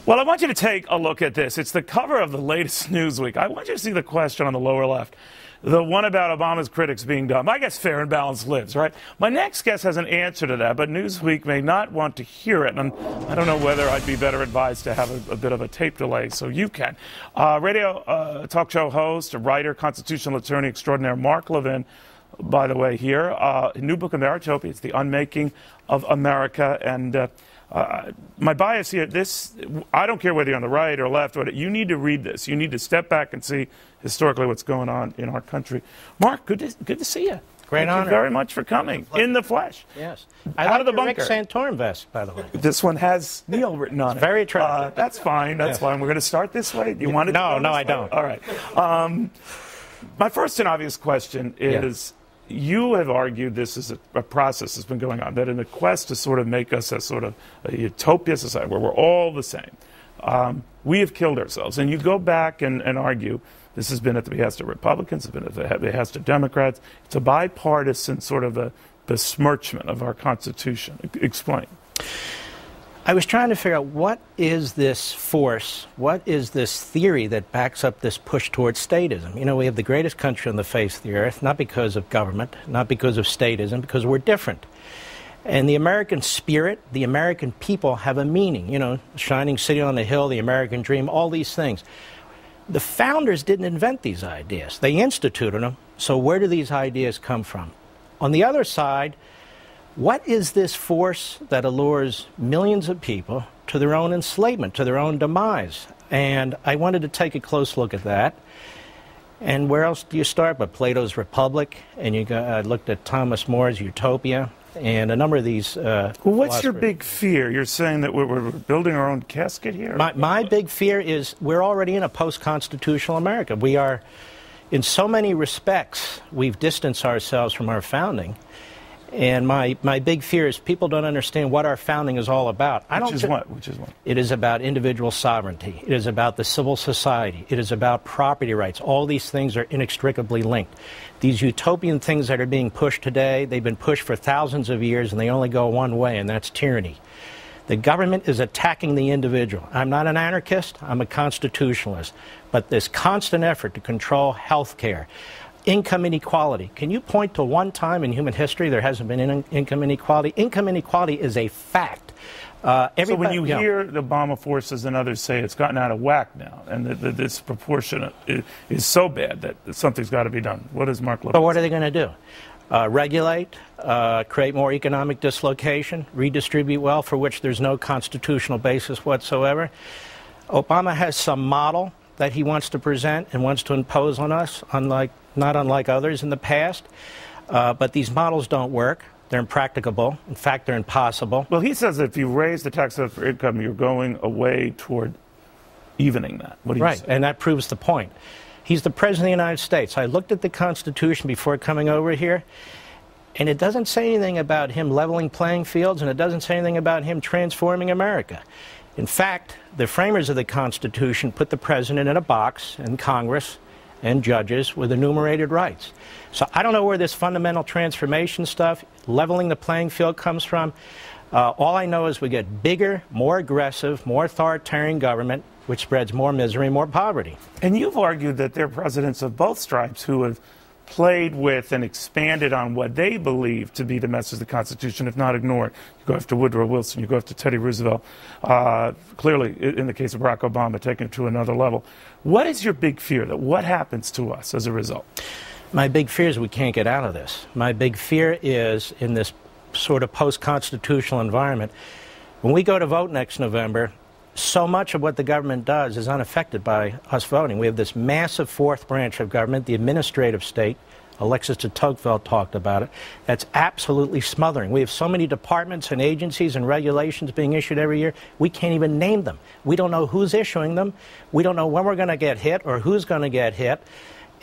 Well, I want you to take a look at this. It's the cover of the latest Newsweek. I want you to see the question on the lower left, the one about Obama's critics being dumb. I guess fair and balanced lives, right? My next guest has an answer to that, but Newsweek may not want to hear it, and I don't know whether I'd be better advised to have a bit of a tape delay, so you can. Radio talk show host, writer, constitutional attorney extraordinaire Mark Levin, by the way, here. New book, Ameritopia. It's the unmaking of America, and my bias here, I don't care whether you're on the right or left, you need to read this. You need to step back and see historically what's going on in our country. Mark, good to see you. Great honor. Thank you very much for coming in the flesh. Yes. Out of the bunker. Rick Santorum vest, by the way. This one has Neil written on it. Very attractive. That's fine. That's fine. We're going to start this way. You want it? No, I don't. All right. My first and obvious question is. Yeah. You have argued this is a process that's been going on, that in the quest to sort of make us a sort of a utopia society where we're all the same, we have killed ourselves. And you go back and argue this has been at the behest of Republicans, it's been at the behest of Democrats. It's a bipartisan sort of a besmirchment of our Constitution. Explain. I was trying to figure out what is this force, what is this theory that backs up this push towards statism? You know, we have the greatest country on the face of the earth, not because of government, not because of statism, because we're different. And the American spirit, the American people have a meaning, you know, shining city on the hill, the American dream, all these things. The founders didn't invent these ideas. They instituted them. So where do these ideas come from? On the other side, what is this force that allures millions of people to their own enslavement, to their own demise? And I wanted to take a close look at that. And where else do you start but Plato's Republic? And I looked at Thomas More's Utopia and a number of these what's your big fear? You're saying that we're building our own casket here? My big fear is we're already in a post-constitutional America. We are, in so many respects, we've distanced ourselves from our founding. And my big fear is people don't understand what our founding is all about. Which is what? It is about individual sovereignty. It is about the civil society. It is about property rights. All these things are inextricably linked. These utopian things that are being pushed today, they've been pushed for thousands of years, and they only go one way, and that's tyranny. The government is attacking the individual. I'm not an anarchist. I'm a constitutionalist. But this constant effort to control health care, income inequality. Can you point to one time in human history there hasn't been income inequality? Income inequality is a fact. So when you hear the Obama forces and others say it's gotten out of whack now, and that this proportion is so bad that something's got to be done, what does Mark look But what are they going to do? Regulate, create more economic dislocation, redistribute wealth for which there's no constitutional basis whatsoever? Obama has some model that he wants to present and wants to impose on us, not unlike others in the past. But these models don't work. They're impracticable. In fact, they're impossible. Well, he says that if you raise the tax for income, you're going away toward evening that. What do you say? And that proves the point. He's the President of the United States. I looked at the Constitution before coming over here, and it doesn't say anything about him leveling playing fields, and it doesn't say anything about him transforming America. In fact, the framers of the Constitution put the President in a box, and Congress and judges with enumerated rights. So I don't know where this fundamental transformation stuff, leveling the playing field, comes from. All I know is we get bigger, more aggressive, more authoritarian government, which spreads more misery, more poverty. And you've argued that there are presidents of both stripes who have played with and expanded on what they believe to be the message of the Constitution, if not ignored. You go after Woodrow Wilson, you go after Teddy Roosevelt. Clearly, in the case of Barack Obama, taken it to another level. What is your big fear? That what happens to us as a result? My big fear is we can't get out of this. My big fear is in this sort of post-constitutional environment, when we go to vote next November, so much of what the government does is unaffected by us voting. We have this massive fourth branch of government, the administrative state. Alexis de Tocqueville talked about it. That's absolutely smothering. We have so many departments and agencies and regulations being issued every year, we can't even name them. We don't know who's issuing them. We don't know when we're going to get hit or who's going to get hit.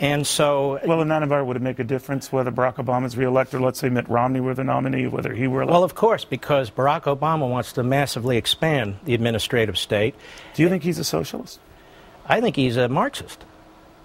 And so... Well, in that environment, would it make a difference whether Barack Obama is reelected, or let's say Mitt Romney were the nominee, whether he were elected? Well, of course, because Barack Obama wants to massively expand the administrative state. Do you think he's a socialist? I think he's a Marxist.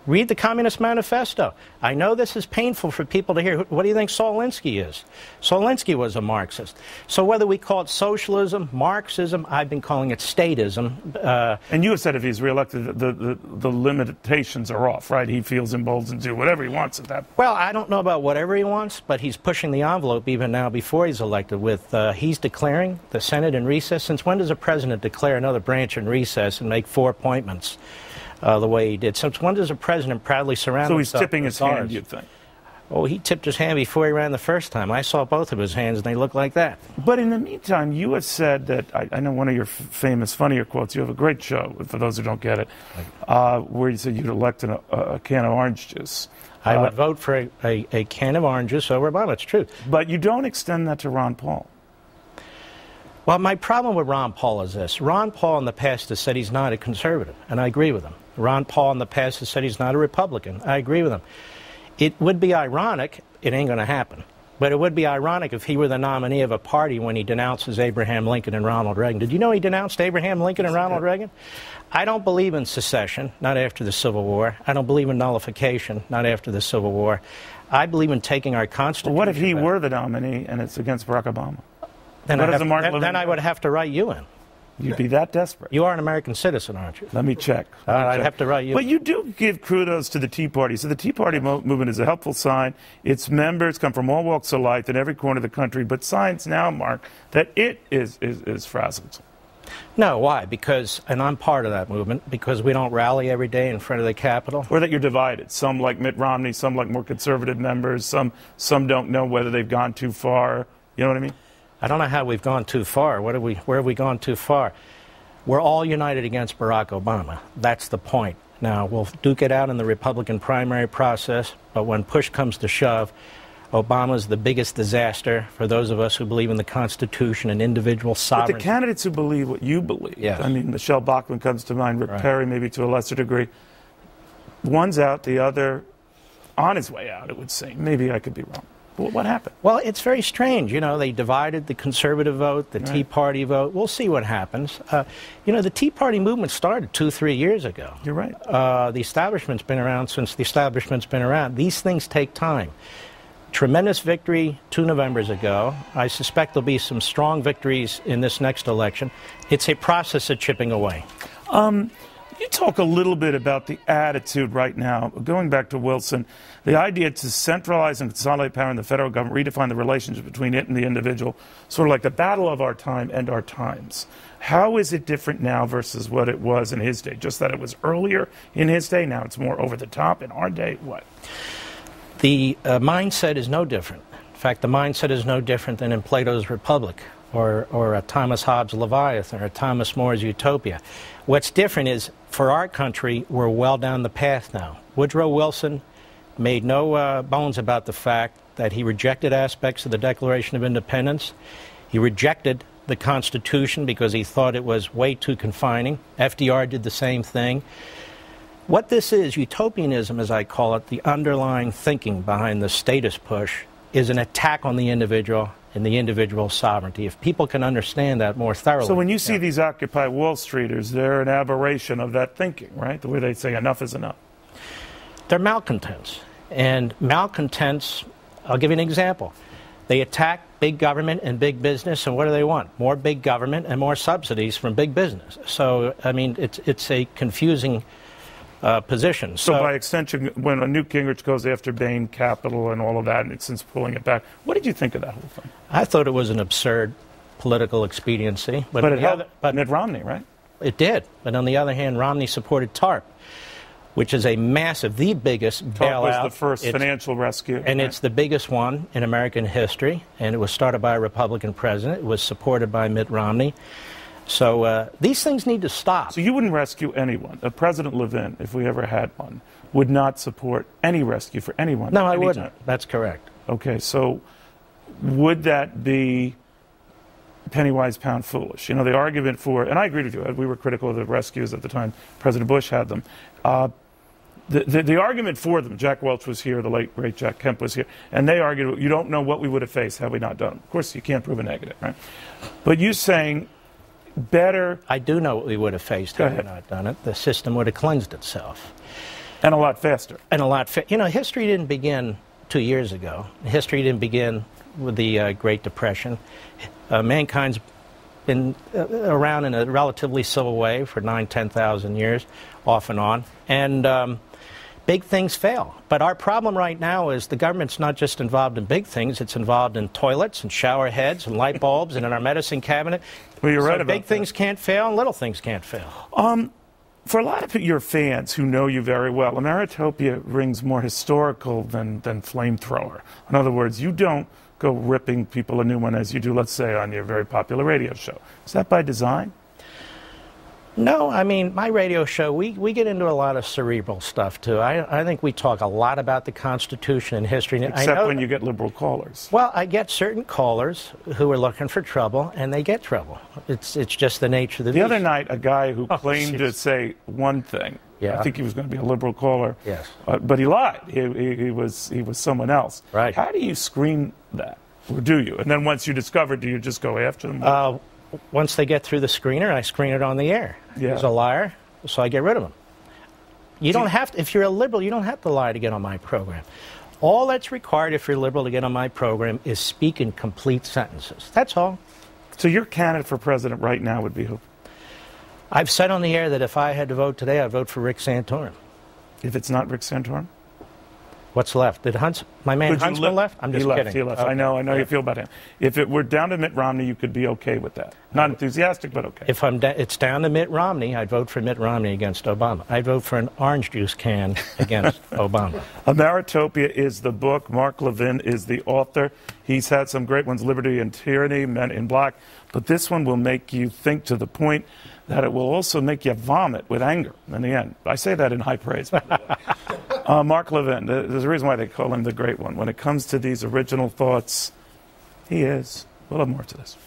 Read the Communist Manifesto. I know this is painful for people to hear. What do you think Saul Alinsky is? Saul Alinsky was a Marxist. So whether we call it socialism, Marxism, I've been calling it statism. And you have said if he's reelected, the limitations are off, right? He feels emboldened to do whatever he wants at that point. Well, I don't know about whatever he wants, but he's pushing the envelope even now before he's elected with he's declaring the Senate in recess. Since when does a president declare another branch in recess and make 4 appointments? The way he did. Since when does a president proudly surround himself? So he's tipping his hand, you'd think? Oh, he tipped his hand before he ran the first time. I saw both of his hands, and they look like that. But in the meantime, you have said that, I know one of your famous, funnier quotes, you have a great show, for those who don't get it, where you said you'd elect a can of orange juice. I would vote for a can of orange juice over Obama. It's true. But you don't extend that to Ron Paul. Well, my problem with Ron Paul is this. Ron Paul in the past has said he's not a conservative, and I agree with him. Ron Paul in the past has said he's not a Republican. I agree with him. It would be ironic, it ain't going to happen, but it would be ironic if he were the nominee of a party when he denounces Abraham Lincoln and Ronald Reagan. Did you know he denounced Abraham Lincoln and Ronald Reagan? I don't believe in secession, not after the Civil War. I don't believe in nullification, not after the Civil War. I believe in taking our Constitution. Well, what if he were the nominee and it's against Barack Obama? Then I would have to write you in. You'd be that desperate. You are an American citizen, aren't you? Let me check. I'd have to write you. But you do give kudos to the Tea Party. So the Tea Party movement is a helpful sign. Its members come from all walks of life in every corner of the country. But signs now, Mark, that it is frazzled. No, why? Because, and I'm part of that movement, because we don't rally every day in front of the Capitol. Or that you're divided. Some like Mitt Romney, some like more conservative members. Some don't know whether they've gone too far. You know what I mean? I don't know how we've gone too far. Where have we gone too far? We're all united against Barack Obama. That's the point. Now, we'll duke it out in the Republican primary process, but when push comes to shove, Obama's the biggest disaster for those of us who believe in the Constitution and individual sovereignty. But the candidates who believe what you believe, yes. I mean, Michelle Bachmann comes to mind, Rick Perry maybe to a lesser degree. One's out, the other on his way out, it would seem. Maybe I could be wrong. What happened? Well, it's very strange. You know, they divided the conservative vote, the Tea Party vote. We'll see what happens. You know, the Tea Party movement started 2-3 years ago. You're right. The establishment's been around since the establishment's been around. These things take time. Tremendous victory 2 Novembers ago. I suspect there'll be some strong victories in this next election. It's a process of chipping away. You talk a little bit about the attitude right now, going back to Wilson, the idea to centralize and consolidate power in the federal government, redefine the relationship between it and the individual, sort of like the battle of our time and our times. How is it different now versus what it was in his day? Just that it was earlier in his day, now it's more over the top. In our day, what? The mindset is no different. In fact, the mindset is no different than in Plato's Republic, or a Thomas Hobbes' Leviathan, or a Thomas More's Utopia. What's different is, for our country, we're well down the path now. Woodrow Wilson made no bones about the fact that he rejected aspects of the Declaration of Independence. He rejected the Constitution because he thought it was way too confining. FDR did the same thing. What this is, utopianism as I call it, the underlying thinking behind the status push, is an attack on the individual and the individual's sovereignty. If people can understand that more thoroughly. So when you see these Occupy Wall Streeters, they're an aberration of that thinking, right? The way they say enough is enough. They're malcontents. And malcontents, I'll give you an example. They attack big government and big business, and what do they want? More big government and more subsidies from big business. So, I mean, it's a confusing position. So by extension, when Newt Gingrich goes after Bain Capital and all of that, and since pulling it back, what did you think of that whole thing? I thought it was an absurd political expediency. But it helped Mitt Romney, right? It did. But on the other hand, Romney supported TARP, which is a massive, the biggest bailout. TARP was the first financial rescue. And it's the biggest one in American history, and it was started by a Republican president. It was supported by Mitt Romney. So these things need to stop. So you wouldn't rescue anyone. President Levin, if we ever had one, would not support any rescue for anyone. No, I wouldn't. That's correct. Okay, so would that be penny wise, pound foolish? You know, the argument for, and I agree with you, we were critical of the rescues at the time President Bush had them. The argument for them, Jack Welch was here, the late, great Jack Kemp was here, and they argued, you don't know what we would have faced had we not done it. Of course, you can't prove a negative, right? But you saying better... I do know what we would have faced had we not done it. The system would have cleansed itself. And a lot faster. And a lot you know, history didn't begin 2 years ago. History didn't begin with the Great Depression. Mankind's been around in a relatively civil way for 10,000 years, off and on. And big things fail. But our problem right now is the government's not just involved in big things, it's involved in toilets and shower heads and light bulbs and in our medicine cabinet. Well, you're right so about big things can't fail and little things can't fail. For a lot of your fans who know you very well, Ameritopia rings more historical than flamethrower. In other words, you don't go ripping people a new one as you do, let's say, on your very popular radio show. Is that by design? No, I mean, my radio show, we get into a lot of cerebral stuff, too. I think we talk a lot about the Constitution and history. Except when you get liberal callers. Well, I get certain callers who are looking for trouble, and they get trouble. It's just the nature of the beast. The other night, a guy who claimed to say one thing, I think he was going to be a liberal caller, yes, but he lied. He was someone else. Right. How do you screen that? Or do you? And then once you discover, do you just go after them? Once they get through the screener, I screen it on the air. Yeah. He's a liar, so I get rid of him. You don't have to, if you're a liberal, you don't have to lie to get on my program. All that's required if you're liberal to get on my program is speak in complete sentences. That's all. So your candidate for president right now would be who? I've said on the air that if I had to vote today, I'd vote for Rick Santorum. If it's not Rick Santorum? What's left? Did my man Huntsman left? I'm just kidding. He left. Okay. I know how you feel about him. If it were down to Mitt Romney, you could be okay with that. Not enthusiastic, but okay. If it's down to Mitt Romney, I'd vote for Mitt Romney against Obama. I'd vote for an orange juice can against Obama. Ameritopia is the book. Mark Levin is the author. He's had some great ones, Liberty and Tyranny, Men in Black. But this one will make you think to the point that it will also make you vomit with anger in the end. I say that in high praise, by the way. Mark Levin, there's a reason why they call him the Great One. When it comes to these original thoughts, he is. We'll have more to this.